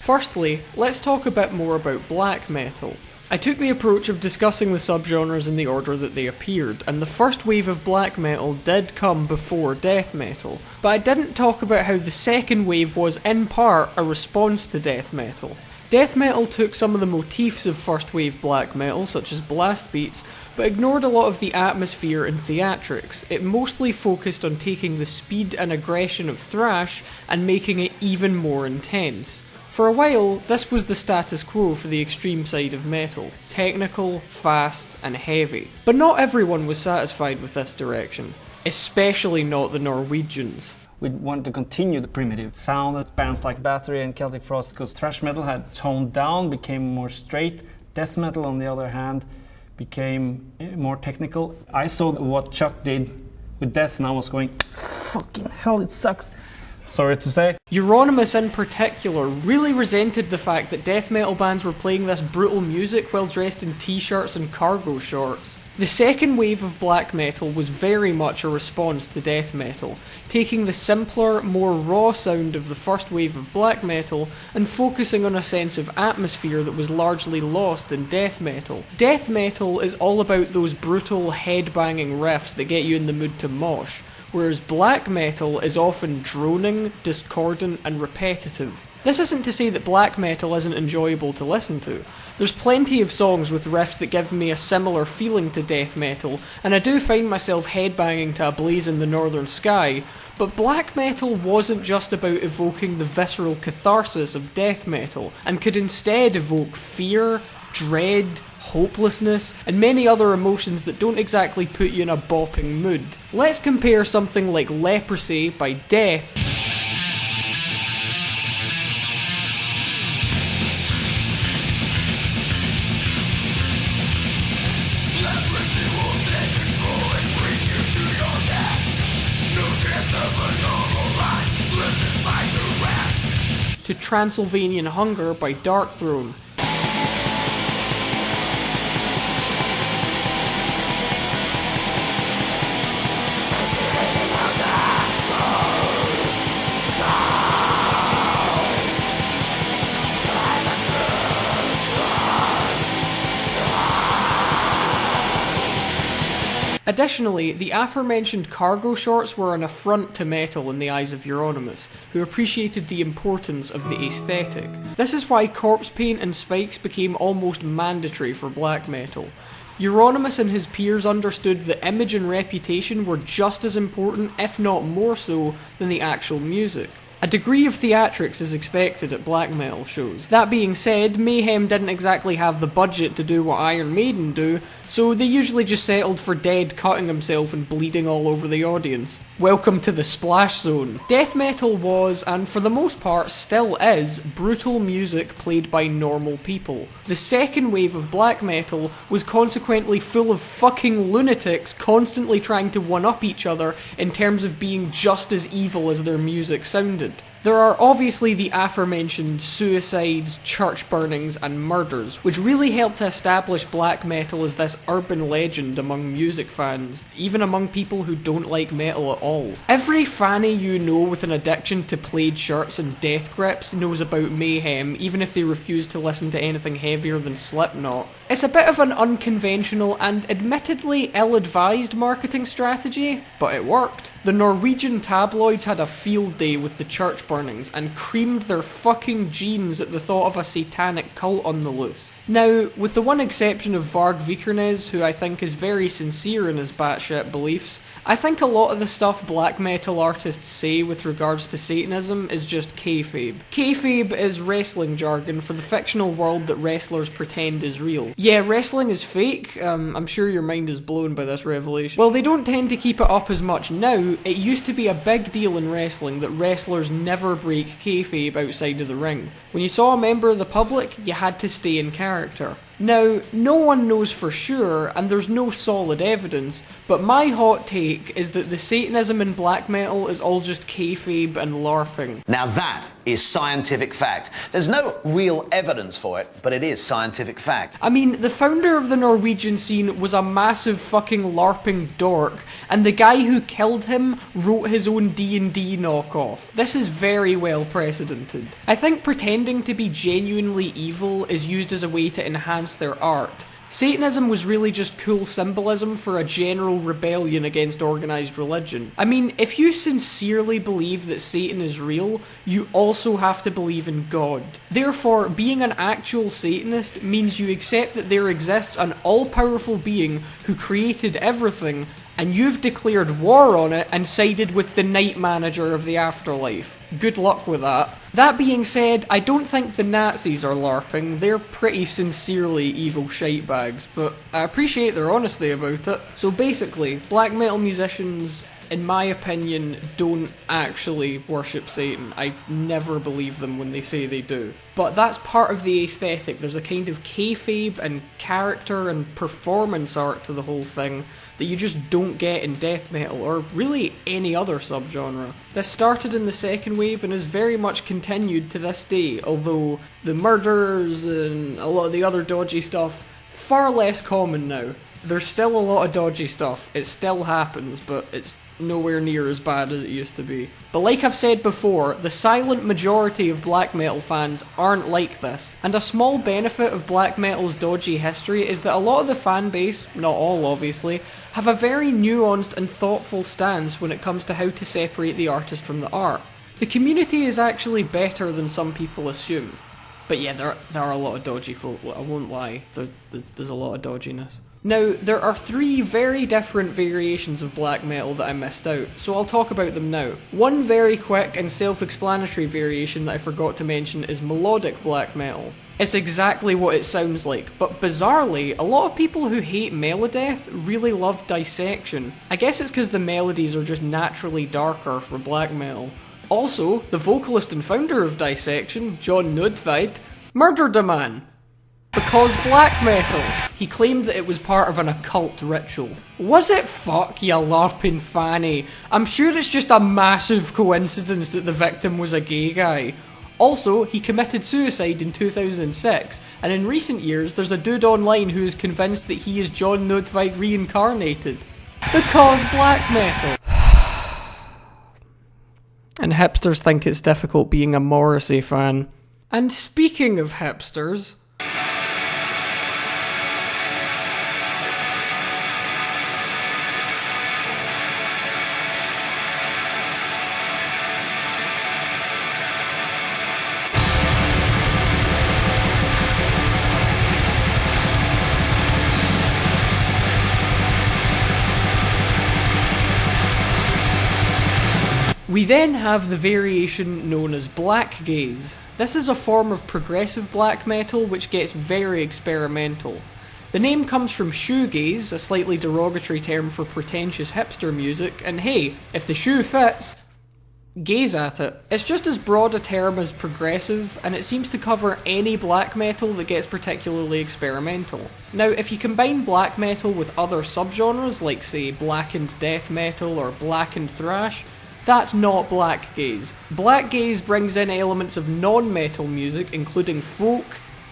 Firstly, let's talk a bit more about black metal. I took the approach of discussing the subgenres in the order that they appeared, and the first wave of black metal did come before death metal, but I didn't talk about how the second wave was in part a response to death metal. Death metal took some of the motifs of first wave black metal, such as blast beats, but ignored a lot of the atmosphere and theatrics. It mostly focused on taking the speed and aggression of thrash and making it even more intense. For a while, this was the status quo for the extreme side of metal. Technical, fast, and heavy. But not everyone was satisfied with this direction. Especially not the Norwegians. We wanted to continue the primitive sound that bands like Battery and Celtic Frost, because thrash metal had toned down, became more straight. Death metal, on the other hand, became more technical. I saw what Chuck did with death and I was going, fucking hell, it sucks. Sorry to say. Euronymous in particular really resented the fact that death metal bands were playing this brutal music while dressed in t-shirts and cargo shorts. The second wave of black metal was very much a response to death metal, taking the simpler, more raw sound of the first wave of black metal and focusing on a sense of atmosphere that was largely lost in death metal. Death metal is all about those brutal, head-banging riffs that get you in the mood to mosh, whereas black metal is often droning, discordant, and repetitive. This isn't to say that black metal isn't enjoyable to listen to. There's plenty of songs with riffs that give me a similar feeling to death metal, and I do find myself headbanging to A Blaze in the Northern Sky, but black metal wasn't just about evoking the visceral catharsis of death metal, and could instead evoke fear, dread, hopelessness, and many other emotions that don't exactly put you in a bopping mood. Let's compare something like Leprosy by Death to Transylvanian Hunger by Darkthrone. Additionally, the aforementioned cargo shorts were an affront to metal in the eyes of Euronymous, who appreciated the importance of the aesthetic. This is why corpse paint and spikes became almost mandatory for black metal. Euronymous and his peers understood that image and reputation were just as important, if not more so, than the actual music. A degree of theatrics is expected at black metal shows. That being said, Mayhem didn't exactly have the budget to do what Iron Maiden do, so they usually just settled for Dead cutting himself and bleeding all over the audience. Welcome to the splash zone. Death metal was, and for the most part still is, brutal music played by normal people. The second wave of black metal was consequently full of fucking lunatics constantly trying to one-up each other in terms of being just as evil as their music sounded. There are obviously the aforementioned suicides, church burnings, and murders, which really helped to establish black metal as this urban legend among music fans, even among people who don't like metal at all. Every fanny you know with an addiction to plaid shirts and death grips knows about Mayhem, even if they refuse to listen to anything heavier than Slipknot. It's a bit of an unconventional and admittedly ill-advised marketing strategy, but it worked. The Norwegian tabloids had a field day with the church burnings and creamed their fucking jeans at the thought of a satanic cult on the loose. Now, with the one exception of Varg Vikernes, who I think is very sincere in his batshit beliefs, I think a lot of the stuff black metal artists say with regards to Satanism is just kayfabe. Kayfabe is wrestling jargon for the fictional world that wrestlers pretend is real. Yeah, wrestling is fake. I'm sure your mind is blown by this revelation. While they don't tend to keep it up as much now, it used to be a big deal in wrestling that wrestlers never break kayfabe outside of the ring. When you saw a member of the public, you had to stay in character. Now, no one knows for sure, and there's no solid evidence, but my hot take is that the Satanism in black metal is all just kayfabe and LARPing. Now that is scientific fact. There's no real evidence for it, but it is scientific fact. I mean, the founder of the Norwegian scene was a massive fucking LARPing dork, and the guy who killed him wrote his own D&D knockoff. This is very well precedented. I think pretending to be genuinely evil is used as a way to enhance their art. Satanism was really just cool symbolism for a general rebellion against organised religion. I mean, if you sincerely believe that Satan is real, you also have to believe in God. Therefore, being an actual Satanist means you accept that there exists an all-powerful being who created everything, and you've declared war on it and sided with the night manager of the afterlife. Good luck with that. That being said, I don't think the Nazis are LARPing. They're pretty sincerely evil shitebags, but I appreciate their honesty about it. So basically, black metal musicians, in my opinion, don't actually worship Satan. I never believe them when they say they do. But that's part of the aesthetic. There's a kind of kayfabe and character and performance art to the whole thing that you just don't get in death metal, or really any other subgenre. This started in the second wave and is very much continued to this day, although the murders and a lot of the other dodgy stuff, far less common now. There's still a lot of dodgy stuff, it still happens, but it's nowhere near as bad as it used to be. But like I've said before, the silent majority of black metal fans aren't like this, and a small benefit of black metal's dodgy history is that a lot of the fan base, not all obviously, have a very nuanced and thoughtful stance when it comes to how to separate the artist from the art. The community is actually better than some people assume. But yeah, there are a lot of dodgy folk, I won't lie, there's a lot of dodginess. Now, there are 3 very different variations of black metal that I missed out, so I'll talk about them now. One very quick and self-explanatory variation that I forgot to mention is melodic black metal. It's exactly what it sounds like, but bizarrely, a lot of people who hate Melodeath really love Dissection. I guess it's because the melodies are just naturally darker for black metal. Also, the vocalist and founder of Dissection, John Nudvide, murdered a man. Because black metal. He claimed that it was part of an occult ritual. Was it? Fuck, you LARPing fanny. I'm sure it's just a massive coincidence that the victim was a gay guy. Also, he committed suicide in 2006, and in recent years there's a dude online who is convinced that he is John Nudvide reincarnated. Because black metal. And hipsters think it's difficult being a Morrissey fan. And speaking of hipsters... We then have the variation known as Blackgaze. This is a form of progressive black metal which gets very experimental. The name comes from shoegaze, a slightly derogatory term for pretentious hipster music, and hey, if the shoe fits, gaze at it. It's just as broad a term as progressive, and it seems to cover any black metal that gets particularly experimental. Now, if you combine black metal with other subgenres like, say, blackened death metal or blackened thrash, that's not blackgaze. Blackgaze brings in elements of non-metal music, including folk,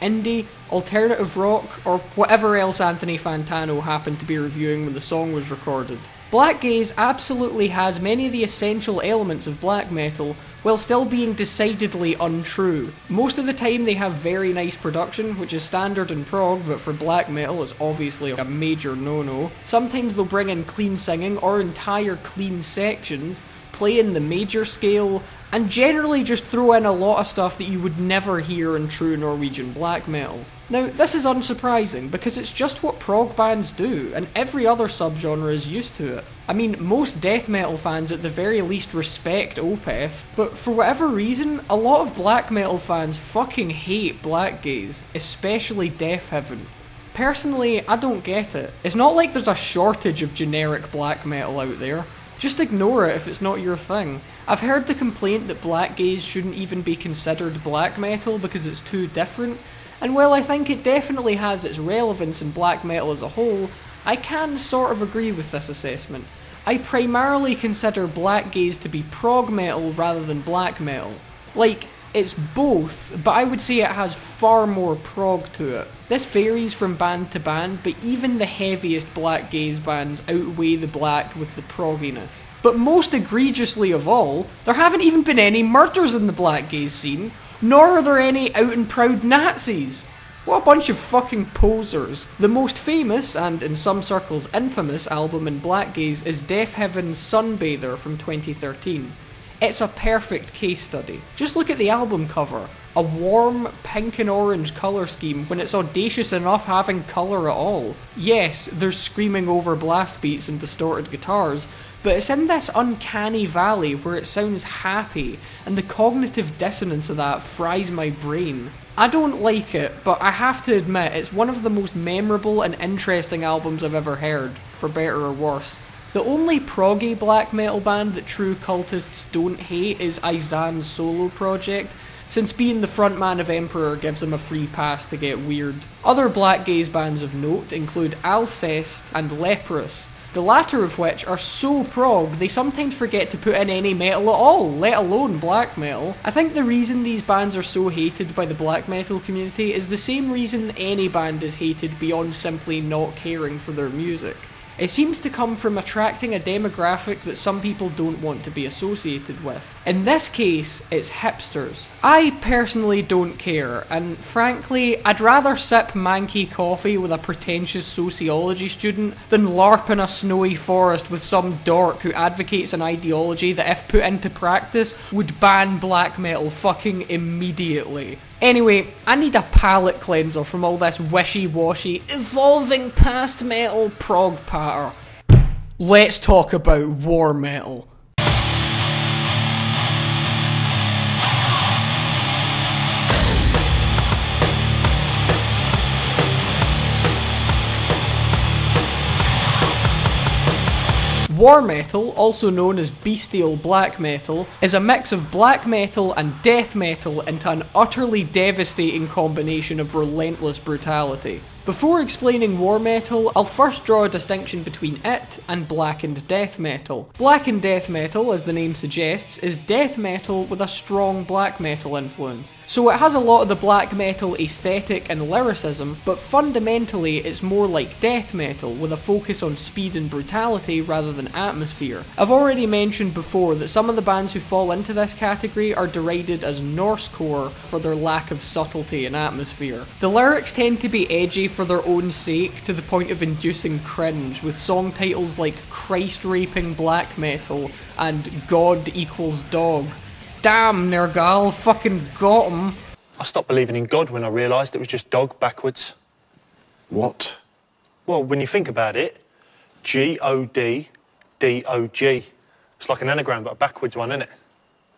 indie, alternative rock, or whatever else Anthony Fantano happened to be reviewing when the song was recorded. Blackgaze absolutely has many of the essential elements of black metal, while still being decidedly untrue. Most of the time they have very nice production, which is standard in prog, but for black metal it's obviously a major no-no. Sometimes they'll bring in clean singing or entire clean sections, play in the major scale, and generally just throw in a lot of stuff that you would never hear in true Norwegian black metal. Now, this is unsurprising, because it's just what prog bands do, and every other subgenre is used to it. I mean, most death metal fans at the very least respect Opeth, but for whatever reason, a lot of black metal fans fucking hate Blackgaze, especially Death Heaven. Personally, I don't get it. It's not like there's a shortage of generic black metal out there. Just ignore it if it's not your thing. I've heard the complaint that Blackgaze shouldn't even be considered black metal because it's too different, and while I think it definitely has its relevance in black metal as a whole, I can sort of agree with this assessment. I primarily consider Blackgaze to be prog metal rather than black metal. Like, It's both, but I would say it has far more prog to it. This varies from band to band, but even the heaviest Blackgaze bands outweigh the black with the progginess. But most egregiously of all, there haven't even been any murders in the Blackgaze scene, nor are there any out and proud Nazis. What a bunch of fucking posers. The most famous, and in some circles infamous, album in Blackgaze is Deaf Heaven's Sunbather from 2013. It's a perfect case study. Just look at the album cover. A warm pink and orange colour scheme when it's audacious enough having colour at all. Yes, there's screaming over blast beats and distorted guitars, but it's in this uncanny valley where it sounds happy, and the cognitive dissonance of that fries my brain. I don't like it, but I have to admit it's one of the most memorable and interesting albums I've ever heard, for better or worse. The only proggy black metal band that true cultists don't hate is Izan's solo project, since being the frontman of Emperor gives him a free pass to get weird. Other Blackgaze bands of note include Alcest and Leprous, the latter of which are so prog they sometimes forget to put in any metal at all, let alone black metal. I think the reason these bands are so hated by the black metal community is the same reason any band is hated beyond simply not caring for their music. It seems to come from attracting a demographic that some people don't want to be associated with. In this case, it's hipsters. I personally don't care, and frankly, I'd rather sip manky coffee with a pretentious sociology student than LARP in a snowy forest with some dork who advocates an ideology that if put into practice would ban black metal fucking immediately. Anyway, I need a palate cleanser from all this wishy-washy, evolving past metal prog patter. Let's talk about war metal. War metal, also known as bestial black metal, is a mix of black metal and death metal into an utterly devastating combination of relentless brutality. Before explaining war metal, I'll first draw a distinction between it and blackened death metal. Blackened death metal, as the name suggests, is death metal with a strong black metal influence. So it has a lot of the black metal aesthetic and lyricism, but fundamentally it's more like death metal with a focus on speed and brutality rather than atmosphere. I've already mentioned before that some of the bands who fall into this category are derided as Norsecore for their lack of subtlety and atmosphere. The lyrics tend to be edgy for their own sake to the point of inducing cringe, with song titles like Christ Raping Black Metal and God Equals Dog. Damn, Nergal, fucking got him. I stopped believing in God when I realised it was just dog backwards. What? Well, when you think about it, G-O-D-D-O-G. It's like an anagram, but a backwards one, isn't it?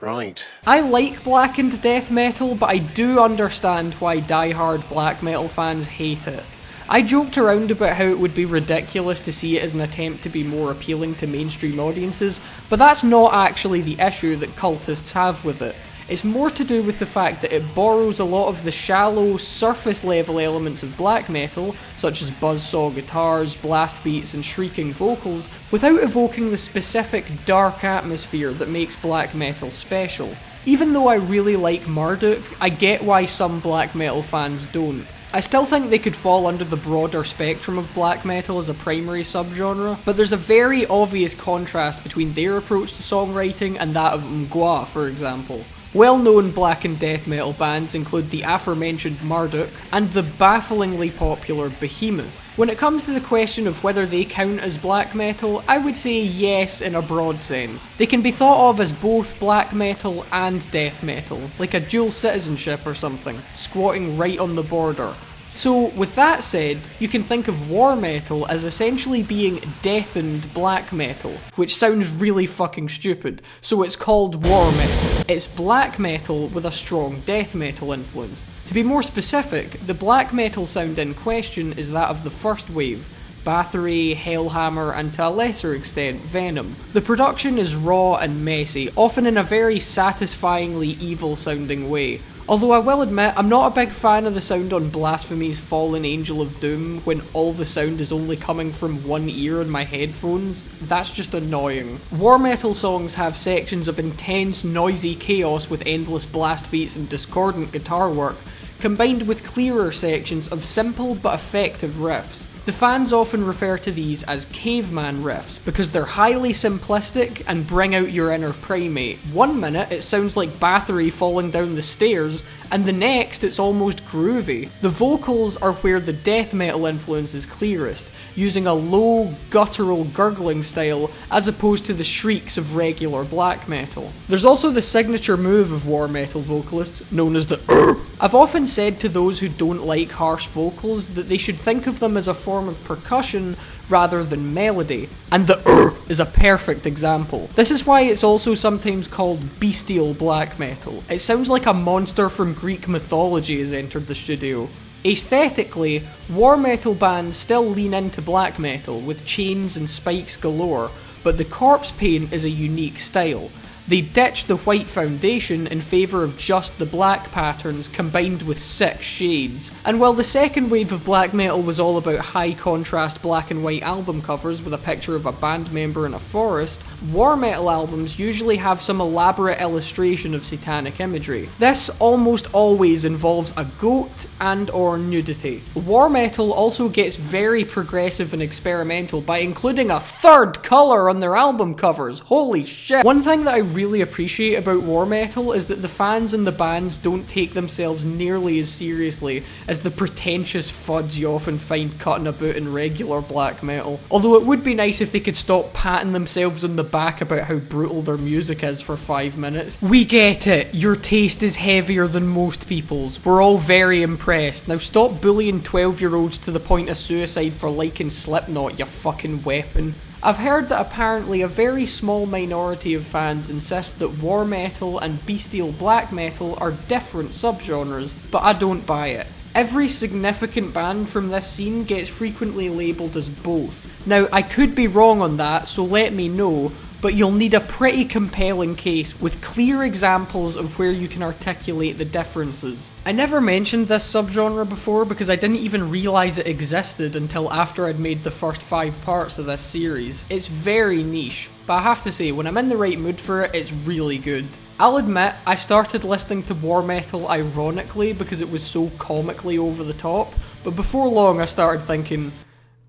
Right. I like blackened death metal, but I do understand why die-hard black metal fans hate it. I joked around about how it would be ridiculous to see it as an attempt to be more appealing to mainstream audiences, but that's not actually the issue that cultists have with it. It's more to do with the fact that it borrows a lot of the shallow, surface-level elements of black metal, such as buzzsaw guitars, blast beats and shrieking vocals, without evoking the specific dark atmosphere that makes black metal special. Even though I really like Marduk, I get why some black metal fans don't. I still think they could fall under the broader spectrum of black metal as a primary subgenre, but there's a very obvious contrast between their approach to songwriting and that of Mgwa, for example. Well-known black and death metal bands include the aforementioned Marduk and the bafflingly popular Behemoth. When it comes to the question of whether they count as black metal, I would say yes in a broad sense. They can be thought of as both black metal and death metal, like a dual citizenship or something, squatting right on the border. So, with that said, you can think of war metal as essentially being deathened black metal, which sounds really fucking stupid, so it's called war metal. It's black metal with a strong death metal influence. To be more specific, the black metal sound in question is that of the first wave, Bathory, Hellhammer, and to a lesser extent, Venom. The production is raw and messy, often in a very satisfyingly evil sounding way. Although I will admit, I'm not a big fan of the sound on Blasphemy's Fallen Angel of Doom when all the sound is only coming from one ear in my headphones. That's just annoying. War metal songs have sections of intense, noisy chaos with endless blast beats and discordant guitar work, combined with clearer sections of simple but effective riffs. The fans often refer to these as caveman riffs because they're highly simplistic and bring out your inner primate. 1 minute it sounds like Bathory falling down the stairs, and the next it's almost groovy. The vocals are where the death metal influence is clearest, using a low, guttural gurgling style as opposed to the shrieks of regular black metal. There's also the signature move of war metal vocalists, known as the I've often said to those who don't like harsh vocals that they should think of them as a form of percussion rather than melody, and the is a perfect example. This is why it's also sometimes called bestial black metal. It sounds like a monster from Greek mythology has entered the studio. Aesthetically, war metal bands still lean into black metal with chains and spikes galore, but the corpse paint is a unique style. They ditched the white foundation in favour of just the black patterns combined with 6 shades. And while the second wave of black metal was all about high contrast black and white album covers with a picture of a band member in a forest, war metal albums usually have some elaborate illustration of satanic imagery. This almost always involves a goat and or nudity. War metal also gets very progressive and experimental by including a third colour on their album covers. Holy shit. One thing that I really appreciate about war metal is that the fans and the bands don't take themselves nearly as seriously as the pretentious fuds you often find cutting about in regular black metal. Although it would be nice if they could stop patting themselves on the back about how brutal their music is for 5 minutes. We get it, your taste is heavier than most people's. We're all very impressed. Now stop bullying 12-year-olds to the point of suicide for liking Slipknot, you fucking weapon. I've heard that apparently a very small minority of fans insist that war metal and bestial black metal are different subgenres, but I don't buy it. Every significant band from this scene gets frequently labelled as both. Now, I could be wrong on that, so let me know, but you'll need a pretty compelling case with clear examples of where you can articulate the differences. I never mentioned this subgenre before because I didn't even realise it existed until after I'd made the first 5 parts of this series. It's very niche, but I have to say, when I'm in the right mood for it, it's really good. I'll admit, I started listening to war metal ironically because it was so comically over the top, but before long I started thinking,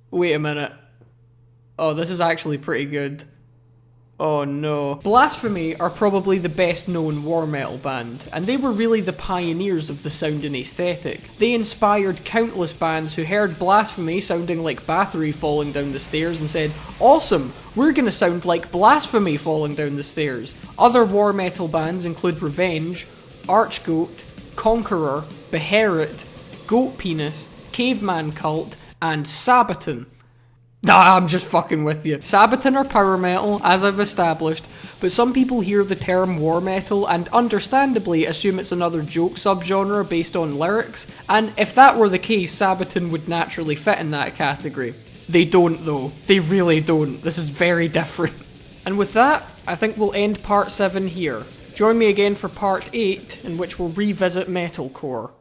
wait a minute, oh, this is actually pretty good. Oh no. Blasphemy are probably the best known war metal band, and they were really the pioneers of the sound and aesthetic. They inspired countless bands who heard Blasphemy sounding like Bathory falling down the stairs and said, awesome, we're gonna sound like Blasphemy falling down the stairs. Other war metal bands include Revenge, Archgoat, Conqueror, Beherit, Goat Penis, Caveman Cult, and Sabaton. Nah, I'm just fucking with you. Sabaton are power metal, as I've established, but some people hear the term war metal and understandably assume it's another joke subgenre based on lyrics, and if that were the case, Sabaton would naturally fit in that category. They don't though. They really don't. This is very different. And with that, I think we'll end part 7 here. Join me again for part 8, in which we'll revisit metalcore.